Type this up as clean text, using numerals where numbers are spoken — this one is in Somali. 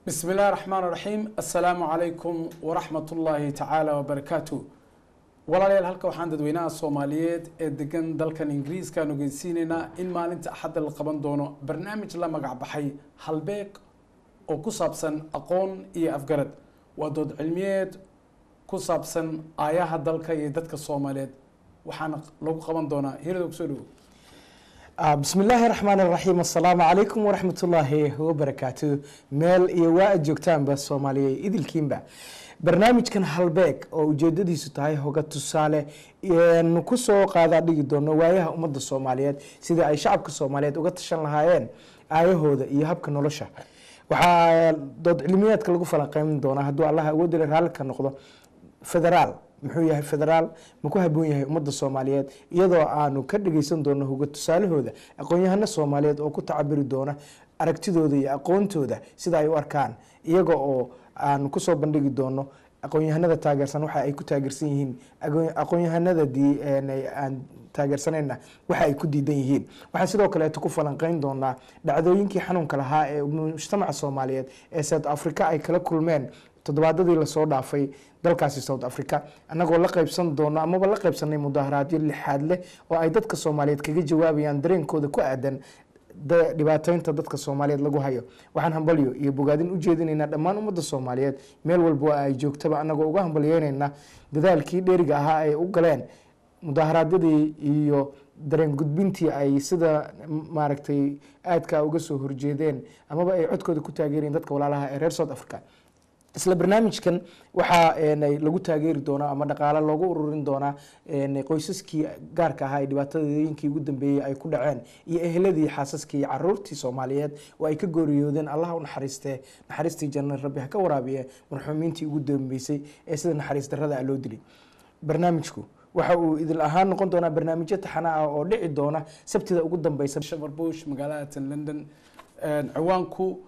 بسم الله الرحمن الرحيم السلام عليكم ورحمة الله تعالى وبركاته walaalyaal halka waxaan dadweynaha Soomaaliyeed ee degan dalkan Ingiriiska aanu geysiinayna in maalinta Axad la qaban doono barnaamij la magac baxay halbeeg oo ku saabsan aqoon iyo afgarad waa dood cilmiyeed ku saabsan aayaha dalka iyo dadka Soomaaliyeed waxaan lagu qaban doonaa hirada soo dhaw بسم الله الرحمن الرحيم السلام عليكم ورحمة الله وبركاته ميل يوا جوكتان بس Soomaaliyeed idilkiinba barnaamijkan halbeeg oo ujeedadiisu tahay hoga tusaale in ku soo qaada dhigi doono waayaha ummadda Soomaaliyeed sida ay shacabka Soomaaliyeed uga tashan lahaayeen aayahooda iyo habka nolosha waxa dood cilmiyeedka lagu falanqeyn doona hadduu Allah awood u leeyahay ka noqdo federaal muxuu yahay federaal ma ku haboon yahay ummadda Soomaaliyeed iyadoo aanu ka dhageysan doono hoga tusaalahooda aqoon-yahano Soomaaliyeed oo ku tacabiri doona aragtidooda iyo aqoontooda sida ay u arkaan iyaga oo aan ku soo bandhigi doono aqoon-yahanada taageersan waxa ay ku taageersan yihiin aqoon-yahanada aan taageersanayna waxa ay ku diidan yihiin waxa sidoo kale ku falanqeyn doonaa dhacdooyinkii xanuunka lahaa ee mujtamaca Soomaaliyeed ee South Africa ay kala kulmeen toddobaadadii la soo dhaafay dalkaasi South Africa anagoo la qaybsan doono ama la qaybsanay mudaharaadyo lixaad leh oo ay dadka Soomaaliyeed kaga jawaabayaan dareenkooda ku aadan dhibaataynta dadka Soomaaliyeed lagu hayo waxaan hambalyo iyo bogaadin u jeedinaynaa dhammaan ummadda Soomaaliyeed meel walba ay joogtaba anagoo uga hambalyeynayna dadaalkii dheeriga ahaa ay u galeen mudaharaadyadii iyo dareen gudbintii ay sida maaragtay aadka uga soo horjeedeen amaba ay codkooda ku taageereen dadka walaalaha ee reer South Africa isla barnaamijkan waxa lagu taageeri doona ama dhaqaale loogu ururin doona qoysaskii gaarka ahaa ee dhibaatooyinkii ugu dambeeyay ay ku dhaceen iyo eheladii xaasaskii caruurtii Soomaaliyeed oo ay ka gooriyoodeen Allah u naxariistii jannada Rabbi ha ka waraabiye marxuumiintii ugu dambeysay ee sida naxariis darrada loo dilay barnaamijku waxa uu idil ahaan noqon doona barnaamijyo taxana ah oo dhici doona sabtida ugu dambeysay Shabar Bush magaalada London ciwaanku